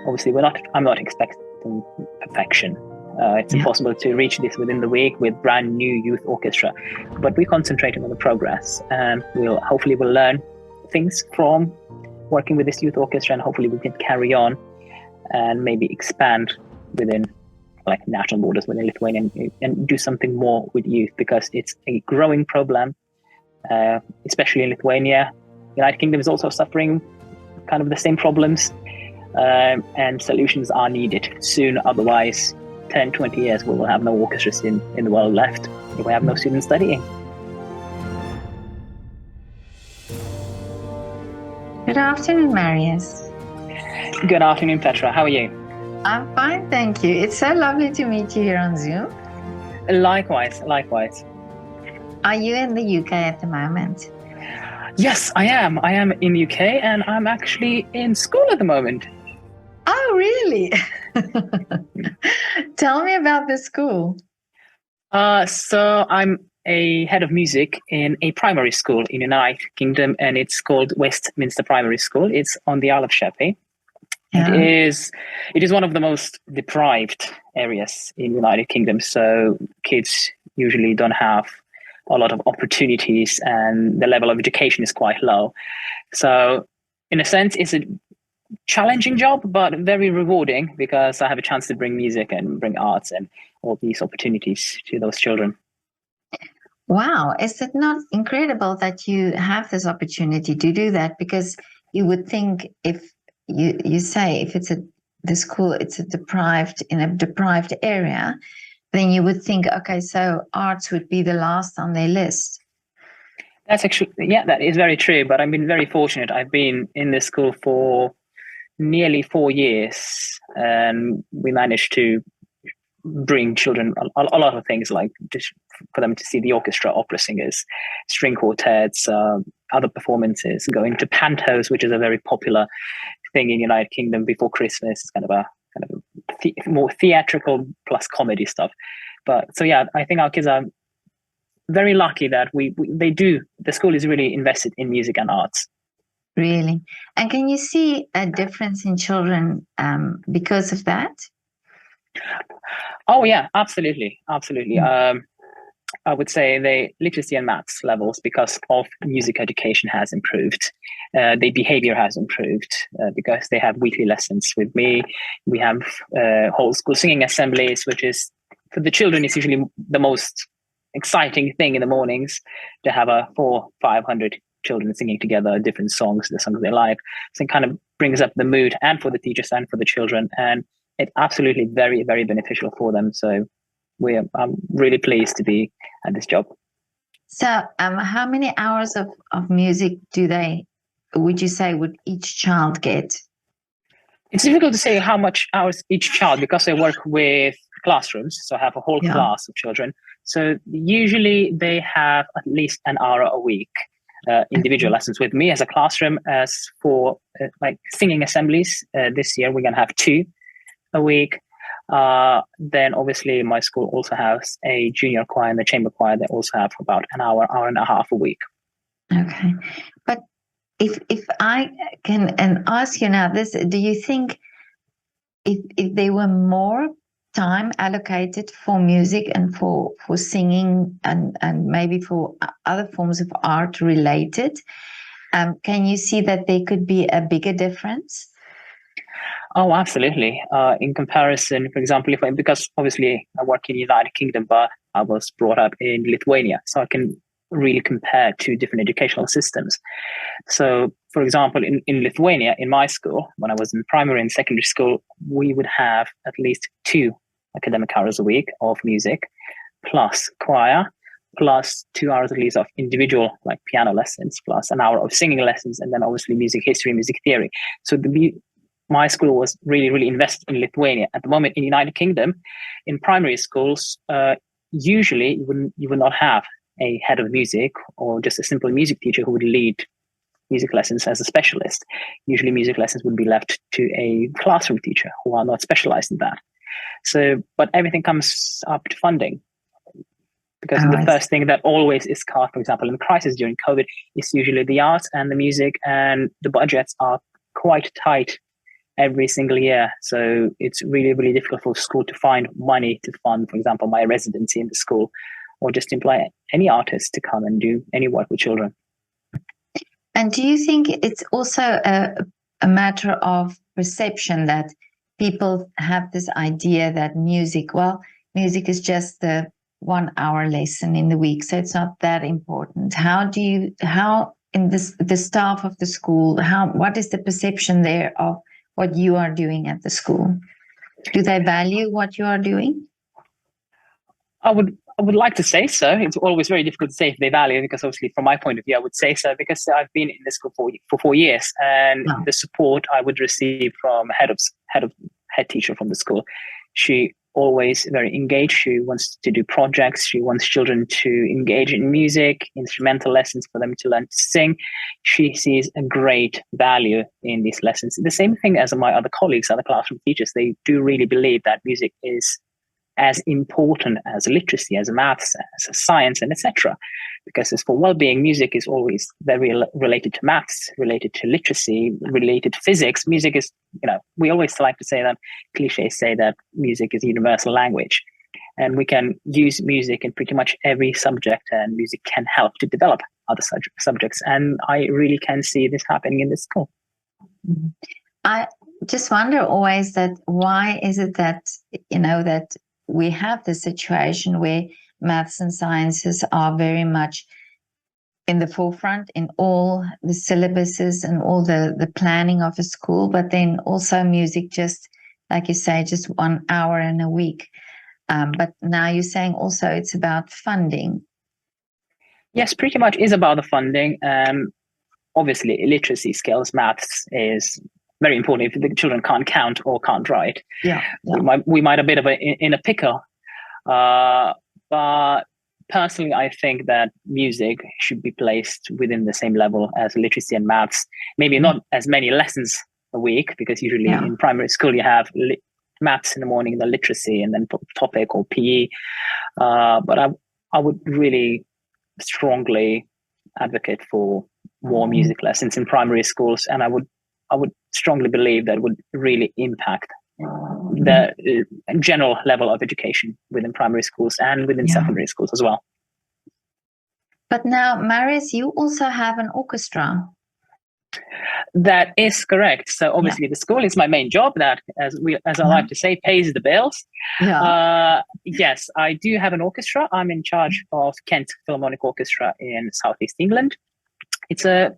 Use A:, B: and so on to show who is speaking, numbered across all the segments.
A: obviously I'm not expecting perfection. It's impossible to reach this within the week with brand new youth orchestra, but we're concentrating on the progress, and we'll learn things from working with this youth orchestra, and hopefully we can carry on and maybe expand within like national borders within Lithuania and do something more with youth, because it's a growing problem, especially in Lithuania. United Kingdom is also suffering kind of the same problems, and solutions are needed soon. Otherwise, 10, 20 years, we will have no orchestras in the world left if we have no students studying.
B: Good afternoon, Marius.
A: Good afternoon, Petra. How are you?
B: I'm fine, thank you. It's so lovely to meet you here on Zoom.
A: Likewise.
B: Are you in the UK at the moment?
A: Yes, I am. I am in the UK, and I'm actually in school at the moment.
B: Oh, really? Tell me about the school.
A: So I'm a head of music in a primary school in the United Kingdom, and it's called Westminster Primary School. It's on the Isle of Sheppey. Yeah. It is one of the most deprived areas in the United Kingdom. So kids usually don't have a lot of opportunities, and the level of education is quite low. So in a sense, it's a challenging job, but very rewarding, because I have a chance to bring music and bring arts and all these opportunities to those children.
B: Wow. Is it not incredible that you have this opportunity to do that? Because you would think, if you say if it's the school, it's in a deprived area, then you would think, okay, so arts would be the last on their list.
A: That's actually, that is very true. But I've been very fortunate. I've been in this school for nearly 4 years, and we managed to bring children a lot of things, like just for them to see the orchestra, opera singers, string quartets, other performances, going to pantos, which is a very popular thing in United Kingdom before Christmas. It's kind of a more theatrical plus comedy stuff. But so I think our kids are very lucky that the school is really invested in music and arts.
B: Really? And can you see a difference in children because of that?
A: Oh yeah, absolutely. I would say the literacy and maths levels, because of music education, has improved. Their behavior has improved because they have weekly lessons with me. We have whole school singing assemblies, which is, for the children, is usually the most exciting thing in the mornings, to have 400-500 children singing together different songs, the songs they like. So it kind of brings up the mood, and for the teachers and for the children, and it's absolutely very, very beneficial for them. So I'm really pleased to be at this job.
B: So how many hours of music would you say would each child get?
A: It's difficult to say how much hours each child, because I work with classrooms, so I have a whole class of children. So usually they have at least an hour a week individual lessons with me as a classroom. As for like singing assemblies, this year we're going to have 2 a week. Then obviously my school also has a junior choir and the chamber choir. They also have about an hour and a half a week.
B: Okay. But if I can ask you now this, do you think if there were more time allocated for music and for singing and maybe for other forms of art related, can you see that there could be a bigger difference?
A: Oh, absolutely. In comparison, for example, because obviously I work in the United Kingdom, but I was brought up in Lithuania, so I can really compare 2 different educational systems. So, for example, in Lithuania, in my school, when I was in primary and secondary school, we would have at least 2 academic hours a week of music, plus choir, plus 2 hours at least of individual like piano lessons, plus an hour of singing lessons, and then obviously music history, music theory. So my school was really, really invested in Lithuania. At the moment in the United Kingdom, in primary schools, usually you would not have a head of music or just a simple music teacher who would lead music lessons as a specialist. Usually music lessons would be left to a classroom teacher who are not specialized in that. So, but everything comes up to funding. Because the first thing that always is cut, for example, in the crisis during COVID, is usually the arts and the music, and the budgets are quite tight every single year. So it's really, really difficult for school to find money to fund, for example, my residency in the school, or just employ any artist to come and do any work with children.
B: And do you think it's also a matter of perception that people have this idea that music is just the 1 hour lesson in the week, so it's not that important? How in the staff of the school, what is the perception there of what you are doing at the school? Do they value what you are doing?
A: I would like to say so. It's always very difficult to say if they value, because obviously from my point of view, I would say so, because I've been in the school for 4 years, and the support I would receive from head teacher from the school, she always very engaged. She wants to do projects. She wants children to engage in music, instrumental lessons for them to learn to sing. She sees a great value in these lessons. The same thing as my other colleagues, other classroom teachers. They do really believe that music is as important as literacy, as maths, as science, and etc. Because as for well-being, music is always very related to maths, related to literacy, related to physics. Music is, we always like to say that, cliches say that music is a universal language. And we can use music in pretty much every subject, and music can help to develop other subjects. And I really can see this happening in this school.
B: I just wonder always that why is it that, that we have the situation where maths and sciences are very much in the forefront in all the syllabuses and all the planning of a school, but then also music, just like you say, just 1 hour in a week. But now you're saying also it's about funding.
A: Yes, pretty much is about the funding. Obviously, literacy skills, maths is very important. If the children can't count or can't write, we might a bit of in a pickle. But personally, I think that music should be placed within the same level as literacy and maths. Maybe not as many lessons a week, because usually in primary school you have maths in the morning, the literacy, and then topic or PE. But I would really strongly advocate for more music lessons in primary schools, and I would strongly believe that would really impact the general level of education within primary schools and within secondary schools as well.
B: But now, Marius, you also have an orchestra.
A: That is correct. So obviously the school is my main job, that, as I like to say, pays the bills. Yes, I do have an orchestra. I'm in charge of Kent Philharmonic Orchestra in Southeast England. It's a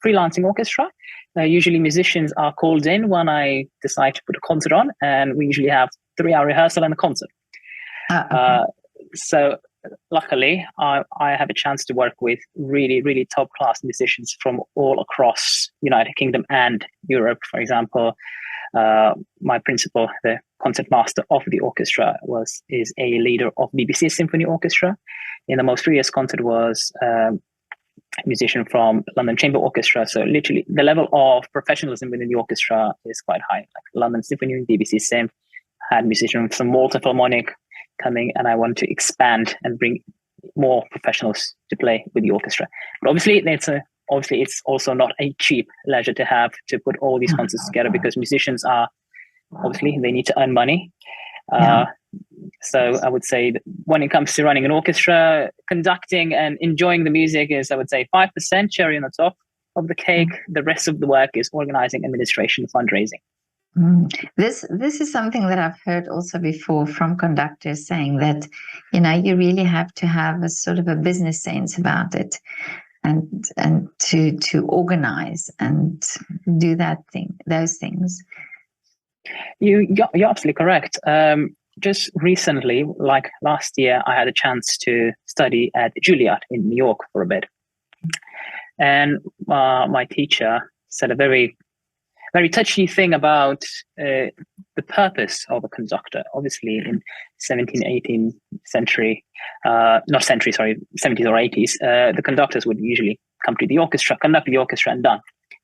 A: freelancing orchestra. Usually musicians are called in when I decide to put a concert on, and we usually have 3-hour rehearsal and a concert. So luckily, I have a chance to work with really, really top-class musicians from all across United Kingdom and Europe. For example, my principal, the concert master of the orchestra, is a leader of BBC Symphony Orchestra. In the most recent concert was musician from London Chamber Orchestra. So literally the level of professionalism within the orchestra is quite high. Like London Symphony, BBC Sym, had musicians from Malta Philharmonic coming, and I want to expand and bring more professionals to play with the orchestra. But obviously it's also not a cheap leisure to have to put all these concerts together, because musicians are obviously, they need to earn money. So I would say that when it comes to running an orchestra, conducting and enjoying the music is, I would say, 5% cherry on the top of the cake. The rest of the work is organizing, administration, fundraising.
B: This is something that I've heard also before from conductors, saying that, you really have to have a sort of a business sense about it, and to organize and do those things.
A: You're absolutely correct. Just recently, like last year, I had a chance to study at Juilliard in New York for a bit. And my teacher said a very, very touchy thing about the purpose of a conductor. Obviously, in 17th, 18th 70s or 80s, the conductors would usually come to the orchestra, conduct the orchestra, and done.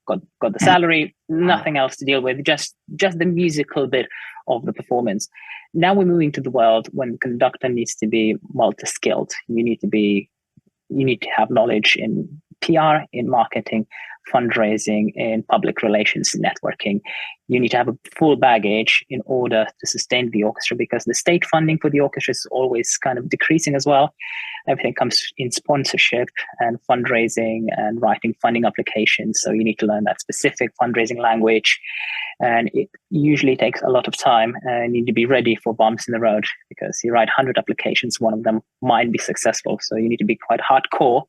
A: Got the salary, nothing else to deal with, just the musical bit of the performance. Now we're moving to the world when conductor needs to be multi-skilled. You need to have knowledge in PR, in marketing, fundraising, in public relations, networking. You need to have a full baggage in order to sustain the orchestra, because the state funding for the orchestra is always kind of decreasing as well. Everything comes in sponsorship and fundraising and writing funding applications. So you need to learn that specific fundraising language. And it usually takes a lot of time, and you need to be ready for bumps in the road, because you write 100 applications, one of them might be successful. So you need to be quite hardcore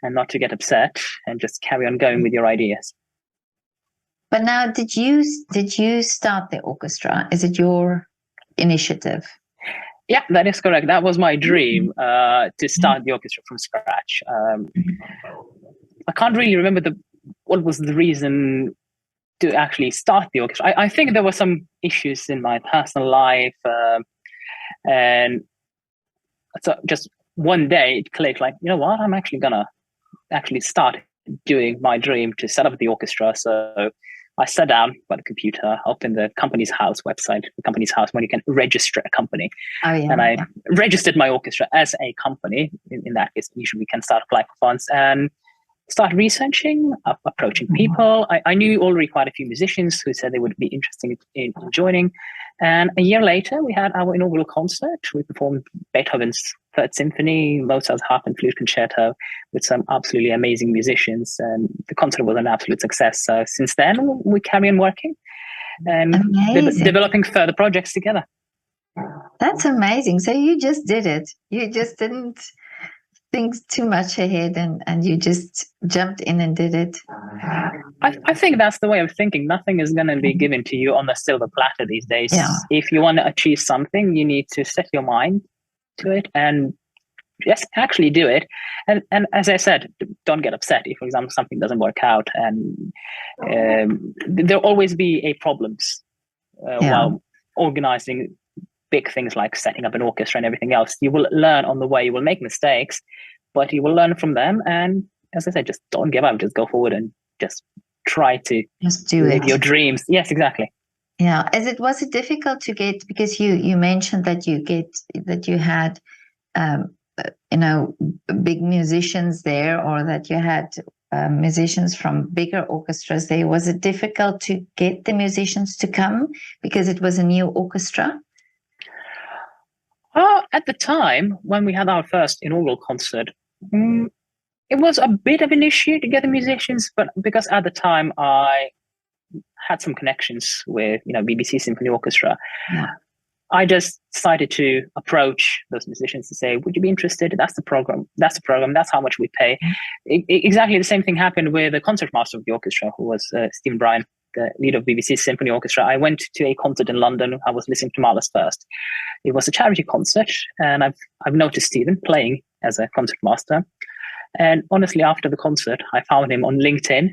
A: and not to get upset and just carry on going with your ideas.
B: But now, did you start the orchestra? Is it your initiative?
A: Yeah, that is correct. That was my dream, to start the orchestra from scratch. I can't really remember what was the reason to actually start the orchestra. I think there were some issues in my personal life, and so just one day it clicked, like, you know what, I'm actually gonna start doing my dream to set up the orchestra. So I sat down by the computer, opened the Companies House website, the Companies House, when you can register a company.
B: Oh, yeah,
A: and I registered my orchestra as a company. In that case, usually we can start applying for funds and start researching, approaching people. I knew already quite a few musicians who said they would be interested in joining. And a year later, we had our inaugural concert. We performed Beethoven's Third Symphony, Mozart's Harp and Flute Concerto with some absolutely amazing musicians. And the concert was an absolute success. So since then, we carry on working and developing further projects together.
B: That's amazing. So you just did it. You just didn't think too much ahead, and you just jumped in and did it.
A: I think that's the way of thinking. Nothing is going to be given to you on a silver platter these days.
B: Yeah.
A: If you want to achieve something, you need to set your mind to it and just actually do it. And as I said, don't get upset if, for example, something doesn't work out. And there'll always be problems while organizing big things like setting up an orchestra and everything else. You will learn on the way. You will make mistakes, but you will learn from them. And as I said, just don't give up. Just go forward and just try to live your dreams. Yes, exactly.
B: Yeah. Was it difficult to get, because you mentioned that you had big musicians there, or that you had musicians from bigger orchestras there. Was it difficult to get the musicians to come because it was a new orchestra?
A: At the time when we had our first inaugural concert, it was a bit of an issue to get the musicians, but because at the time I had some connections with BBC Symphony Orchestra, I just decided to approach those musicians to say, would you be interested? That's the program. That's how much we pay. Exactly the same thing happened with the concertmaster of the orchestra, who was Stephen Bryan, the leader of BBC Symphony Orchestra. I went to a concert in London. I was listening to Mahler's first. It was a charity concert, and I've noticed Stephen playing as a concertmaster. And honestly, after the concert, I found him on LinkedIn,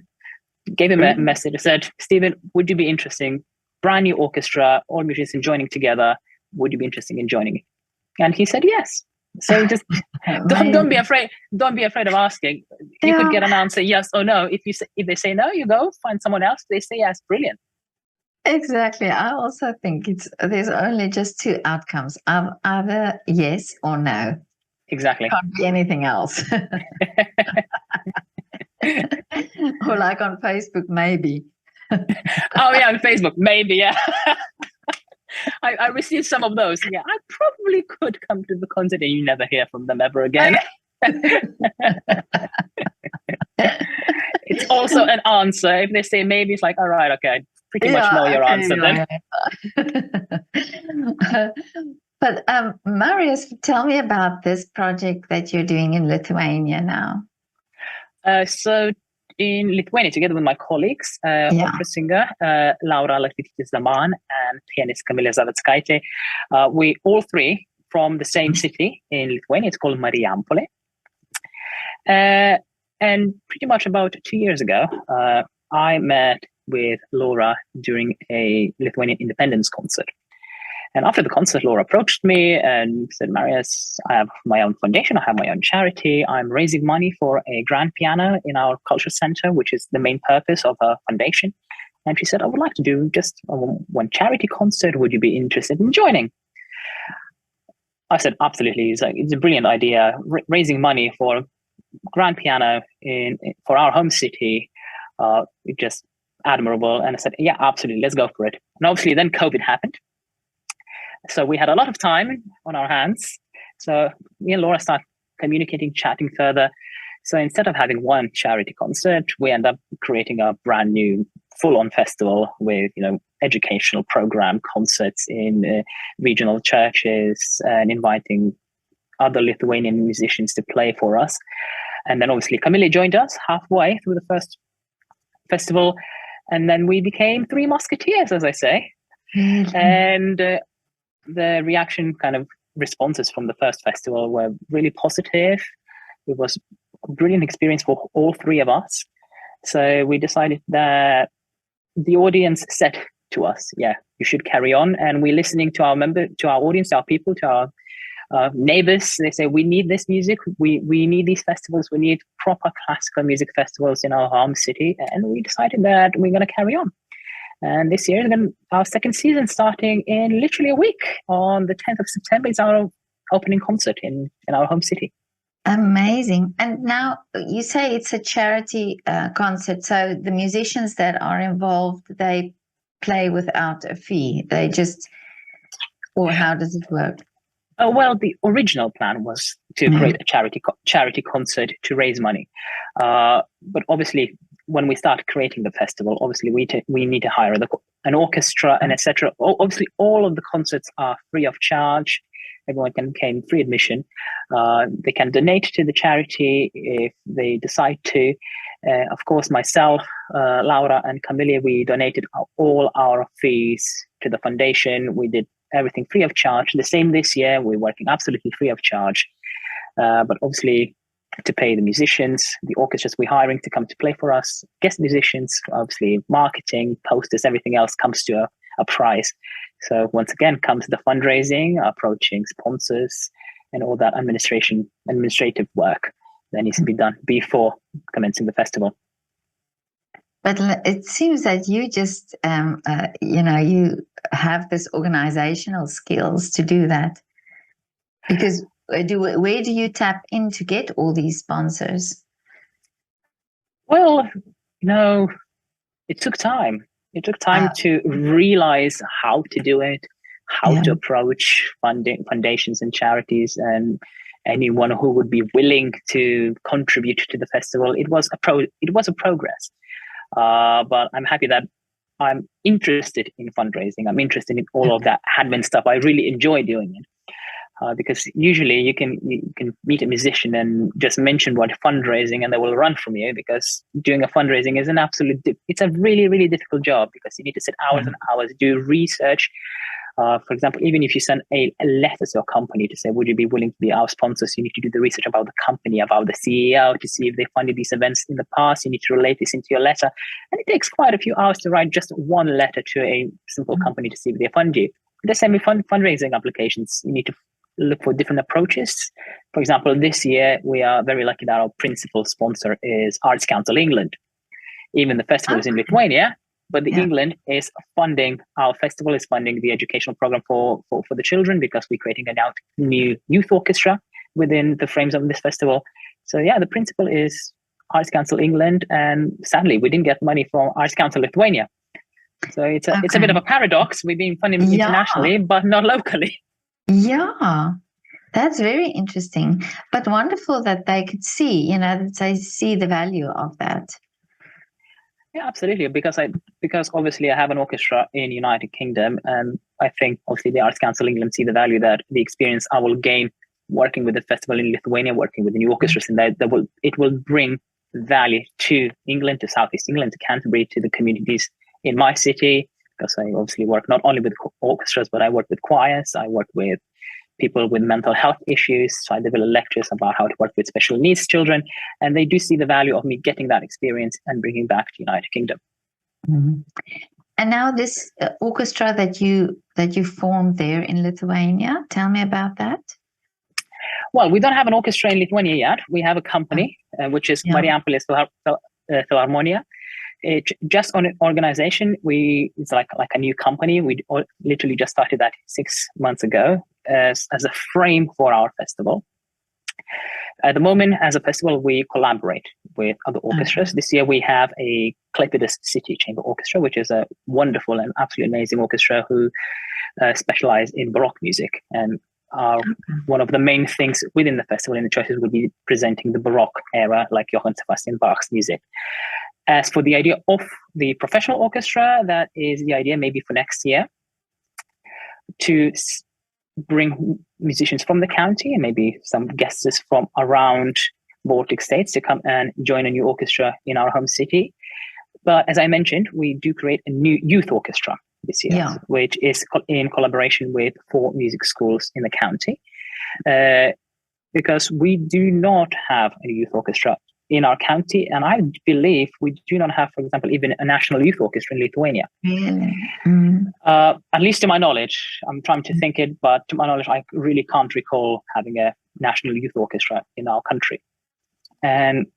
A: gave him a message. I said, Stephen, would you be interested? Brand new orchestra, all musicians joining together. Would you be interested in joining? And he said yes. So just don't be afraid. Don't be afraid of asking. You could get an answer yes or no. If they say no, you go find someone else. They say yes, brilliant.
B: Exactly. I also think there's only just two outcomes: either yes or no.
A: Exactly.
B: Can't be anything else. Or like on Facebook, maybe.
A: Oh yeah, on Facebook, maybe. Yeah. I received some of those. Yeah, I probably could come to the concert, and you never hear from them ever again. It's also an answer. If they say maybe, it's like, all right, okay, I pretty much know your answer then.
B: But Marius, tell me about this project that you're doing in Lithuania now.
A: So in Lithuania, together with my colleagues, opera singer Laura Reklaitis and pianist Kamilė Zaveckaitė, we all three from the same city in Lithuania. It's called Marijampolė. And pretty much about 2 years ago, I met with Laura during a Lithuanian independence concert. And after the concert, Laura approached me and said, Marius, I have my own foundation. I have my own charity. I'm raising money for a grand piano in our culture center, which is the main purpose of our foundation. And she said, I would like to do just one charity concert. Would you be interested in joining? I said, absolutely. It's a brilliant idea. Raising money for grand piano for our home city. just admirable. And I said, yeah, absolutely, let's go for it. And obviously then COVID happened. So we had a lot of time on our hands. So me and Laura started communicating, chatting further. So instead of having one charity concert, we end up creating a brand new full-on festival with, educational program, concerts in regional churches, and inviting other Lithuanian musicians to play for us. And then obviously Camille joined us halfway through the first festival. And then we became three musketeers, as I say.
B: Mm-hmm.
A: And the reaction kind of responses from the first festival were really positive. It was a brilliant experience for all three of us. So we decided that the audience said to us, yeah, you should carry on. And we're listening to our audience, to our people, to our neighbors. They say, we need this music. We need these festivals. We need proper classical music festivals in our home city. And we decided that we're going to carry on. And this year is our second season, starting in literally a week. On the 10th of September is our opening concert in our home city.
B: Amazing. And now you say it's a charity concert. So the musicians that are involved, they play without a fee. Or how does it work?
A: Well, the original plan was to create a charity concert to raise money. But obviously, when we start creating the festival, obviously we need to hire an orchestra and etc. Obviously, all of the concerts are free of charge. Everyone can claim free admission. They can donate to the charity if they decide to. Of course, myself, Laura, and Camille, we donated all our fees to the foundation. We did everything free of charge. The same this year. We're working absolutely free of charge. But obviously, to pay the musicians, the orchestras we're hiring to come to play for us, guest musicians, obviously marketing, posters, everything else comes to a price. So once again comes the fundraising, approaching sponsors, and all that administrative work that needs to be done before commencing the festival.
B: But it seems that you just, you have this organizational skills to do that. Because where do you tap in to get all these sponsors?
A: Well, it took time. It took time to realize how to do it, how to approach foundations and charities, and anyone who would be willing to contribute to the festival. It was a progress. But I'm happy that I'm interested in fundraising. I'm interested in all of that admin stuff. I really enjoy doing it. Because usually you can meet a musician and just mention what fundraising and they will run from you, because doing a fundraising is it's a really, really difficult job, because you need to sit hours and hours, do research. For example, even if you send a letter to a company to say, would you be willing to be our sponsors? You need to do the research about the company, about the CEO, to see if they funded these events in the past. You need to relate this into your letter. And it takes quite a few hours to write just one letter to a simple company to see if they fund you. The same with fundraising applications. You need to look for different approaches. For example, this year, we are very lucky that our principal sponsor is Arts Council England. Even the festival is in Lithuania, but England is funding, our festival is funding the educational program for the children, because we're creating a new youth orchestra within the frames of this festival. So the principal is Arts Council England, and sadly, we didn't get money from Arts Council Lithuania. So it's a bit of a paradox. We're being funded internationally, but not locally.
B: Yeah, that's very interesting, but wonderful that they could see, that they see the value of that.
A: Yeah, absolutely. Because obviously I have an orchestra in United Kingdom, and I think obviously the Arts Council England see the value that the experience I will gain working with the festival in Lithuania, working with the new orchestras, and it will bring value to England, to Southeast England, to Canterbury, to the communities in my city. Because I obviously work not only with orchestras, but I work with choirs. I work with people with mental health issues. So I develop lectures about how to work with special needs children. And they do see the value of me getting that experience and bringing back to United Kingdom.
B: Mm-hmm. And now this orchestra that you formed there in Lithuania, tell me about that.
A: Well, we don't have an orchestra in Lithuania yet. We have a company, which is Marius Philharmonic. It's just on an organization. It's like a new company. We literally just started that 6 months ago as a frame for our festival. At the moment, as a festival, we collaborate with other orchestras. This year, we have a Klaipėdos City Chamber Orchestra, which is a wonderful and absolutely amazing orchestra who specialize in Baroque music. And one of the main things within the festival in the choices will be presenting the Baroque era, like Johann Sebastian Bach's music. As for the idea of the professional orchestra, that is the idea maybe for next year, to bring musicians from the county and maybe some guests from around Baltic states to come and join a new orchestra in our home city. But as I mentioned, we do create a new youth orchestra this year, which is in collaboration with 4 music schools in the county, because we do not have a youth orchestra in our county, and I believe we do not have, for example, even a national youth orchestra in Lithuania.
B: Really?
A: At least to my knowledge. I'm trying to think it, but to my knowledge, I really can't recall having a national youth orchestra in our country. And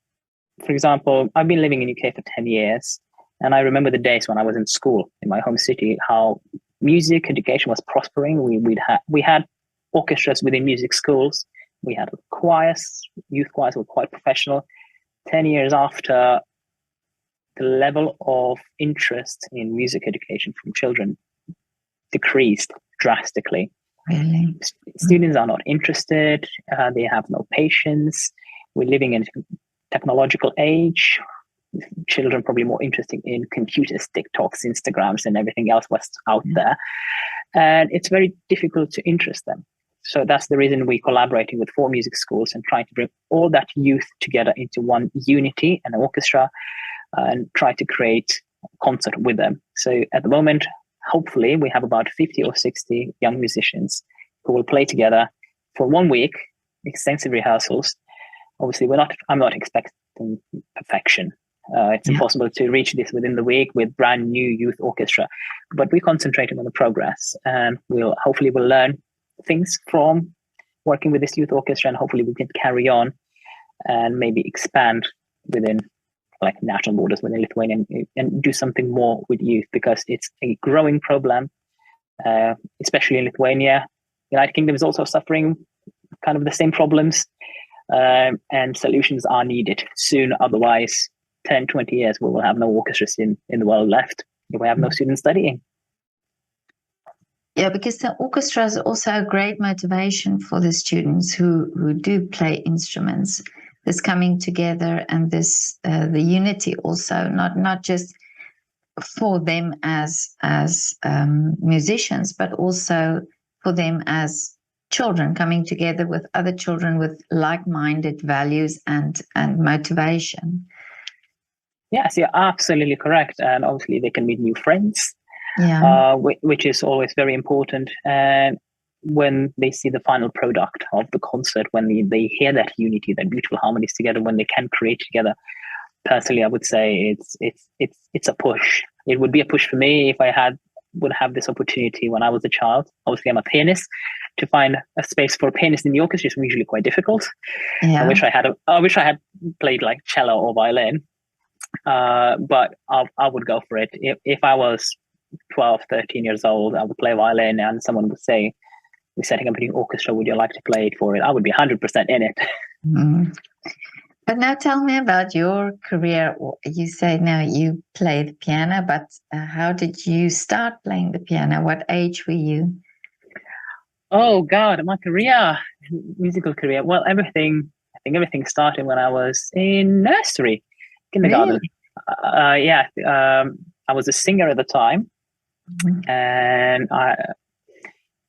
A: for example, I've been living in UK for 10 years, and I remember the days when I was in school in my home city, how music education was prospering. We had orchestras within music schools. We had choirs, youth choirs were quite professional. 10 years after, the level of interest in music education from children decreased drastically.
B: Really?
A: Students are not interested. They have no patience. We're living in a technological age. Children probably more interested in computers, TikToks, Instagrams, and everything else was out there. And it's very difficult to interest them. So that's the reason we're collaborating with 4 music schools and trying to bring all that youth together into one unity and an orchestra, and try to create a concert with them. So at the moment, hopefully, we have about 50 or 60 young musicians who will play together for 1 week, extensive rehearsals. Obviously, I'm not expecting perfection. It's impossible to reach this within the week with brand new youth orchestra, but we're concentrating on the progress, and we'll learn things from working with this youth orchestra, and hopefully we can carry on and maybe expand within like national borders within Lithuania and do something more with youth, because it's a growing problem, especially in Lithuania. United Kingdom is also suffering kind of the same problems, and solutions are needed soon. Otherwise, 10, 20 years, we will have no orchestras in the world left if we have no students studying.
B: Yeah, because the orchestra is also a great motivation for the students who do play instruments. This coming together and this the unity also, not just for them as musicians, but also for them as children coming together with other children with like-minded values and motivation.
A: Yes, you're absolutely correct. And obviously they can meet new friends. Which is always very important. And when they see the final product of the concert, when they hear that unity, that beautiful harmonies together, when they can create together, personally, I would say it's a push. It would be a push for me if I would have this opportunity when I was a child. Obviously, I'm a pianist. To find a space for a pianist in the orchestra is usually quite difficult. I wish I had played like cello or violin, but I would go for it. If I was 12, 13 years old, I would play violin, and someone would say, "We're setting up a new orchestra. Would you like to play it for it?" I would be 100% in it.
B: But now tell me about your career. You say now you play the piano, but how did you start playing the piano? What age were you?
A: Oh God, my career, musical career. Well, I think everything started when I was in nursery, kindergarten. Really? I was a singer at the time. And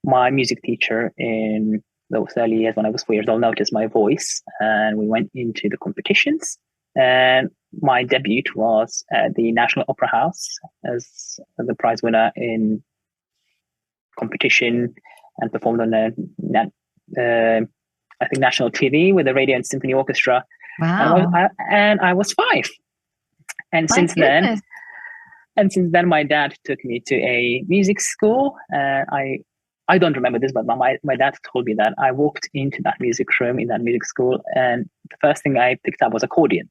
A: my music teacher in those early years when I was 4 years old noticed my voice, and we went into the competitions, and my debut was at the National Opera House as the prize winner in competition, and performed on I think national TV with the Radio and Symphony Orchestra.
B: Wow.
A: And I was 5. And since then, my dad took me to a music school. I don't remember this, but my dad told me that I walked into that music room in that music school, and the first thing I picked up was accordion.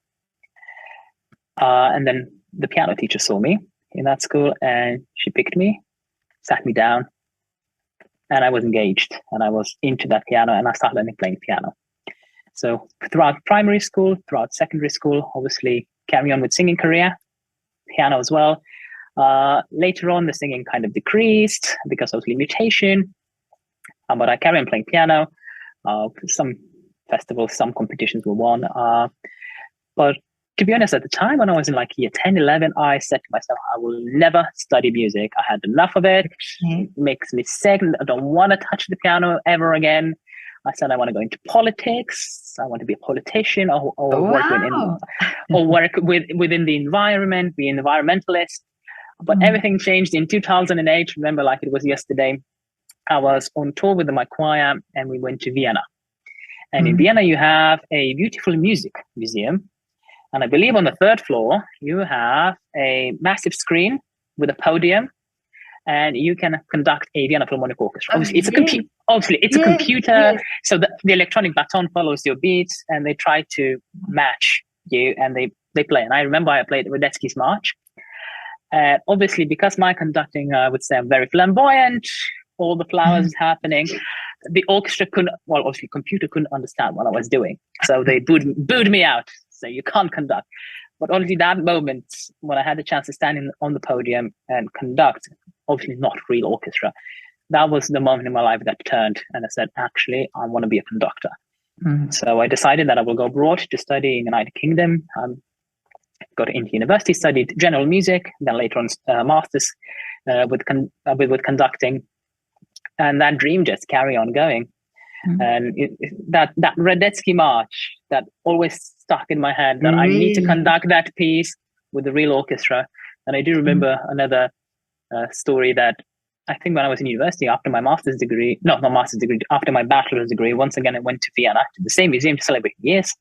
A: And then the piano teacher saw me in that school, and she picked me, sat me down, and I was engaged, and I was into that piano, and I started playing piano. So throughout primary school, throughout secondary school, obviously carry on with singing career, piano as well. Later on, the singing kind of decreased because of limitation, but I carry on playing piano. Some festivals, some competitions were won. But to be honest, at the time when I was in like year 10, 11, I said to myself, I will never study music. I had enough of it. It makes me sick. I don't want to touch the piano ever again. I said I want to go into politics. I want to be a politician or work within the environment, be an environmentalist. But everything changed in 2008. Remember, like it was yesterday. I was on tour with my choir and we went to Vienna. And in Vienna, you have a beautiful music museum. And I believe on the third floor, you have a massive screen with a podium, and you can conduct a Vienna Philharmonic Orchestra. Obviously, it's a computer. Obviously, it's a computer. Yes. So the electronic baton follows your beats, and they try to match you, and they play. And I remember I played Radetzky's March. Obviously, because my conducting, I would say, I'm very flamboyant. All the flowers happening. The orchestra obviously, computer couldn't understand what I was doing, so they booed me out. So you can't conduct. But only that moment when I had the chance to stand on the podium and conduct, obviously not real orchestra, that was the moment in my life that turned, and I said, actually, I want to be a conductor. So I decided that I will go abroad to study in the United Kingdom. Got into university, studied general music, then later on masters with conducting, and that dream just carried on going. And that Radetzky March that always stuck in my head, that I need to conduct that piece with the real orchestra. And I do remember another story that I think when I was in university, after my master's degree, after my bachelor's degree, once again I went to Vienna to the same museum to celebrate years,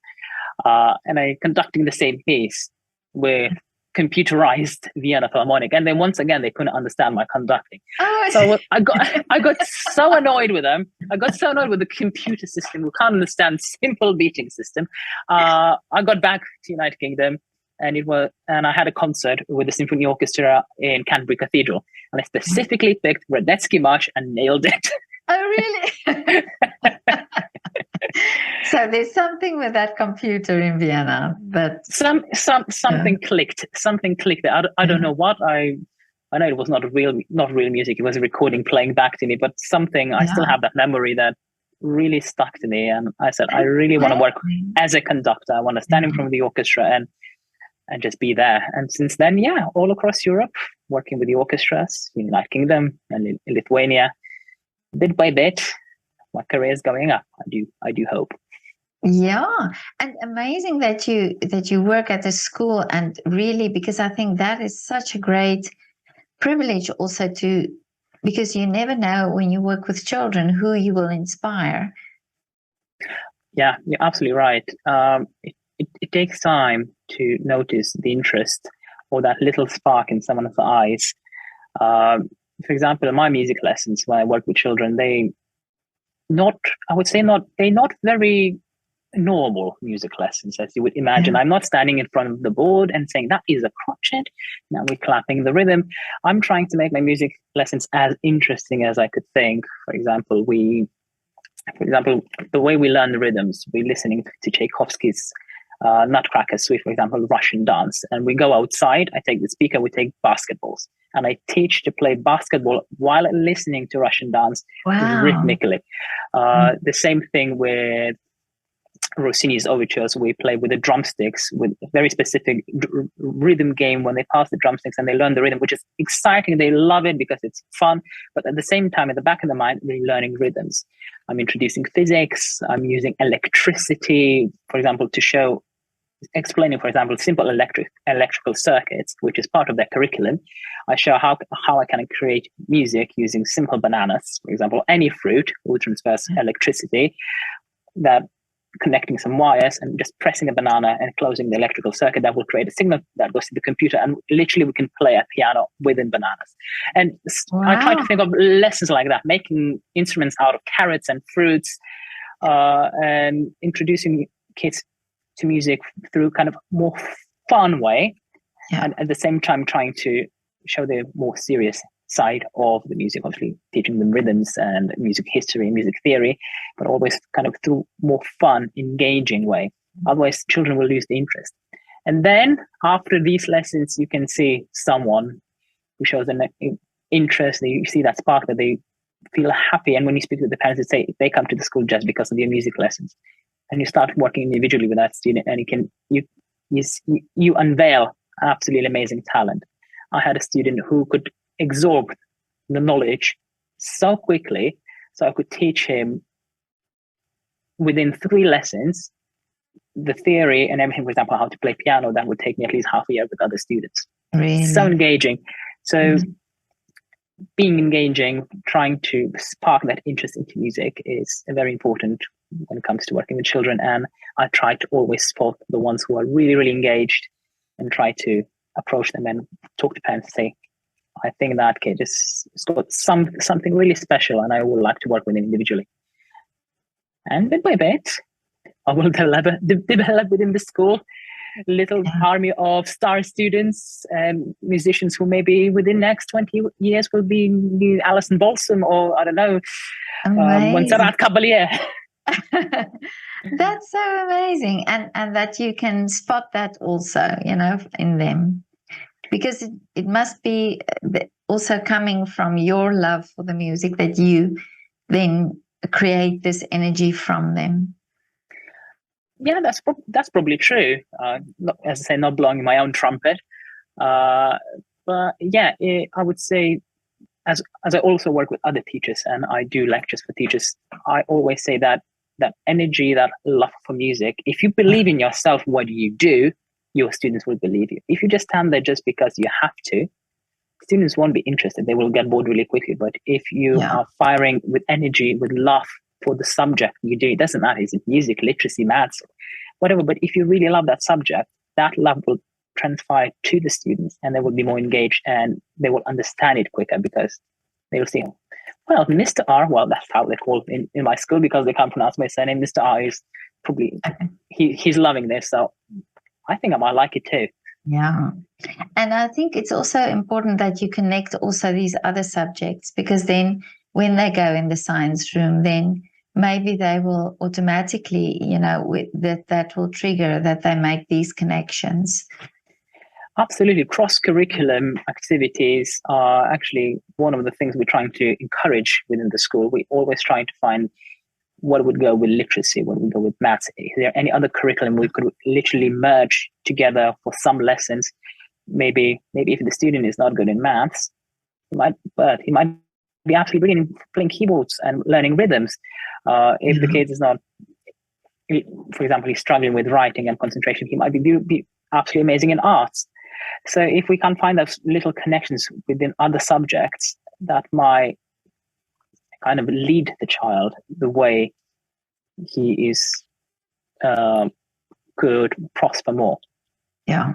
A: and I conducting the same piece with computerized Vienna Philharmonic, and then once again they couldn't understand my conducting. So I got so annoyed with them. I got so annoyed with the computer system who can't understand simple beating system. I got back to United Kingdom, and I had a concert with the symphony orchestra in Canterbury Cathedral, and I specifically picked Radetzky March and nailed it.
B: Oh, really? So there's something with that computer in Vienna, but
A: something clicked. Something clicked. I don't know what. I know it was not real music. It was a recording playing back to me, but something. I still have that memory that really stuck to me. And I said, I really want to work as a conductor. I want to stand in front of the orchestra and just be there. And since then, all across Europe, working with the orchestras in the United Kingdom and in Lithuania, bit by bit, my career is going up. I do hope.
B: Yeah, and amazing that you work at a school, and really, because I think that is such a great privilege also because you never know when you work with children who you will inspire.
A: Yeah, you're absolutely right. It takes time to notice the interest or that little spark in someone's eyes. For example, in my music lessons, when I work with children, they're not very normal music lessons, as you would imagine. I'm not standing in front of the board and saying that is a crotchet, now we're clapping the rhythm. I'm trying to make my music lessons as interesting as I could think. For example, the way we learn the rhythms, we're listening to Tchaikovsky's Nutcracker Suite, for example, Russian dance, and we go outside. I take the speaker, we take basketballs, and I teach to play basketball while listening to Russian dance rhythmically. The same thing with Rossini's overtures. We play with the drumsticks with a very specific rhythm game when they pass the drumsticks and they learn the rhythm, which is exciting. They love it because it's fun, but at the same time, at the back of the mind, they're learning rhythms. I'm introducing physics. I'm using electricity, for example, explaining, for example, simple electrical circuits, which is part of their curriculum. I show how I can create music using simple bananas, for example, any fruit who transfers electricity, that connecting some wires and just pressing a banana and closing the electrical circuit that will create a signal that goes to the computer, and literally we can play a piano within bananas. And I try to think of lessons like that, making instruments out of carrots and fruits, and introducing kids to music through kind of more fun way, and at the same time trying to show the more serious side of the music, obviously teaching them rhythms and music history, music theory, but always kind of through more fun, engaging way. Otherwise, children will lose the interest. And then after these lessons, you can see someone who shows an interest. You see that spark, that they feel happy. And when you speak with the parents, they come to the school just because of your music lessons. And you start working individually with that student, and you unveil absolutely amazing talent. I had a student who could absorb the knowledge so quickly, so I could teach him within 3 lessons the theory and everything. For example, how to play piano, that would take me at least half a year with other students.
B: Really?
A: So engaging. So being engaging, trying to spark that interest into music is very important when it comes to working with children. And I try to always spot the ones who are really, really engaged and try to approach them and talk to parents and say, I think that kid has got something really special and I would like to work with him individually. And bit by bit, I will develop within the school little army of star students and musicians who maybe within the next 20 years will be new Alison Balsam, or I don't know, Montserrat Caballé.
B: That's so amazing. And that you can spot that also, in them. Because it must be also coming from your love for the music that you then create this energy from them.
A: Yeah, that's probably true. As I say, not blowing my own trumpet, but yeah, I would say, as I also work with other teachers and I do lectures for teachers, I always say that energy, that love for music. If you believe in yourself, what you do, your students will believe you. If you just stand there just because you have to, students won't be interested. They will get bored really quickly. But if you are firing with energy, with love for the subject you do, it doesn't matter, is it music, literacy, maths, whatever. But if you really love that subject, that love will transfer to the students and they will be more engaged and they will understand it quicker because they will see, well, Mr. R, well, that's how they call it in my school because they can't pronounce my surname. Mr. R is probably, he's loving this. So I think I might like it too.
B: Yeah. And I think it's also important that you connect also these other subjects, because then when they go in the science room, then maybe they will automatically, that will trigger that they make these connections.
A: Absolutely. Cross-curriculum activities are actually one of the things we're trying to encourage within the school. We're always trying to find what would go with literacy, what would go with maths. Is there any other curriculum we could literally merge together for some lessons? Maybe if the student is not good in maths, he might be absolutely brilliant in playing keyboards and learning rhythms. If the kid is not, for example, he's struggling with writing and concentration, he might be absolutely amazing in arts. So if we can find those little connections within other subjects, that might kind of lead the child the way he is could prosper more.
B: Yeah.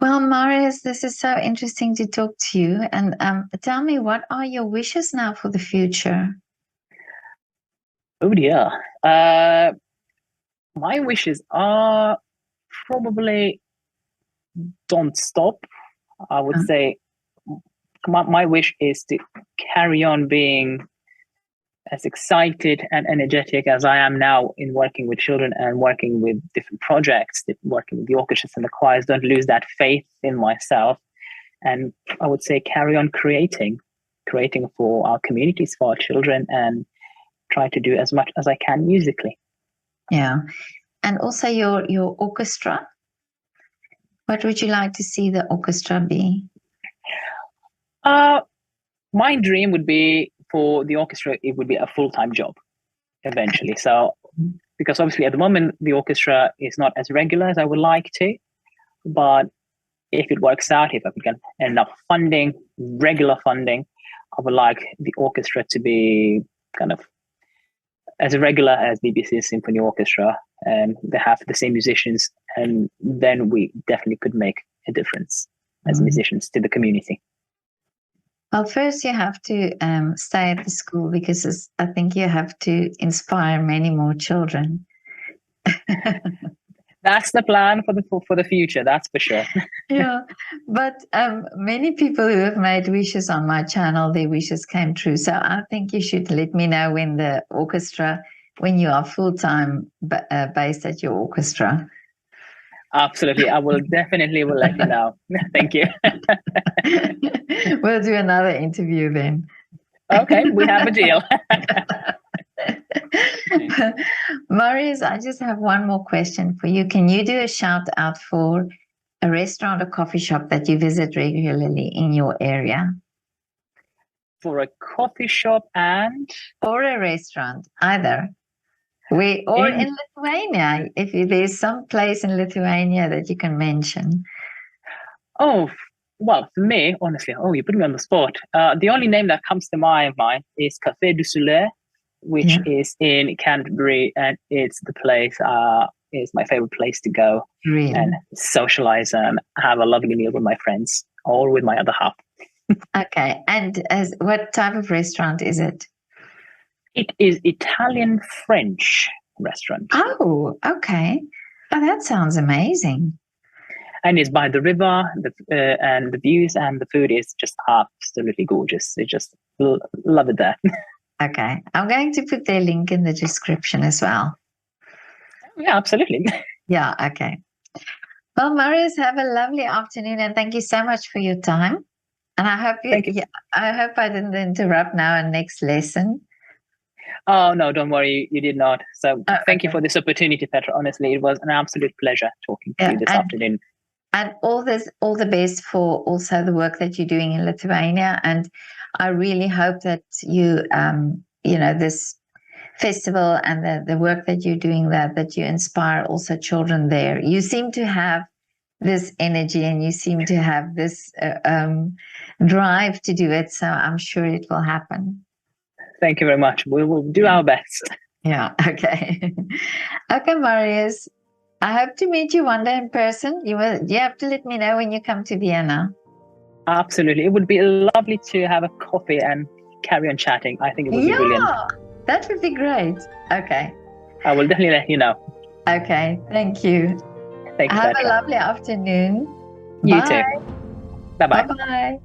B: Well, Marius, this is so interesting to talk to you. And tell me, what are your wishes now for the future?
A: Oh dear. My wishes are probably don't stop. I would say my wish is to carry on being as excited and energetic as I am now in working with children and working with different projects, working with the orchestras and the choirs. Don't lose that faith in myself. And I would say carry on creating for our communities, for our children, and try to do as much as I can musically.
B: Yeah. And also your orchestra. What would you like to see the orchestra be?
A: My dream would be for the orchestra, it would be a full-time job eventually. So, because obviously at the moment, the orchestra is not as regular as I would like to, but if it works out, if I can get enough funding, regular funding, I would like the orchestra to be kind of as regular as BBC Symphony Orchestra, and they have the same musicians, and then we definitely could make a difference as musicians to the community.
B: Well, first you have to stay at the school, because I think you have to inspire many more children.
A: That's the plan for the future. That's for sure.
B: Yeah, but many people who have made wishes on my channel, their wishes came true. So I think you should let me know when the orchestra, when you are full-time based at your orchestra.
A: Absolutely. I will definitely will let you know. Thank you.
B: We'll do another interview then.
A: Okay, we have a deal.
B: Marius, I just have one more question for you. Can you do a shout out for a restaurant or coffee shop that you visit regularly in your area?
A: For a coffee shop
B: or a restaurant, either. Or in Lithuania, if there's some place in Lithuania that you can mention.
A: Oh, well, for me, honestly, you put me on the spot. The only name that comes to my mind is Café du Soleil, which is in Canterbury, and it's the place. It's my favorite place to go and socialize and have a lovely meal with my friends or with my other half.
B: Okay, and what type of restaurant is it?
A: It is Italian-French restaurant.
B: Oh, okay. Oh, that sounds amazing.
A: And it's by the river, and the views and the food is just absolutely gorgeous. I just love it there.
B: Okay, I'm going to put their link in the description as well.
A: Yeah, absolutely.
B: Yeah, okay. Well, Marius, have a lovely afternoon, and thank you so much for your time. And I hope I hope I didn't interrupt now our next lesson.
A: Oh, no, don't worry. You did not. So thank you for this opportunity, Petra. Honestly, it was an absolute pleasure talking to you this afternoon.
B: And all the best for also the work that you're doing in Lithuania. And I really hope that you, this festival and the work that you're doing there, that you inspire also children there. You seem to have this energy and you seem to have this drive to do it. So I'm sure it will happen.
A: Thank you very much. We will do our best.
B: Yeah. Okay. Okay, Marius. I hope to meet you one day in person. You have to let me know when you come to Vienna.
A: Absolutely. It would be lovely to have a coffee and carry on chatting. I think it would be brilliant.
B: That would be great. Okay.
A: I will definitely let you know.
B: Okay. Thank you.
A: Thanks,
B: Have
A: Petra.
B: a lovely afternoon.
A: You
B: Bye.
A: too. Bye-bye.
B: Bye-bye.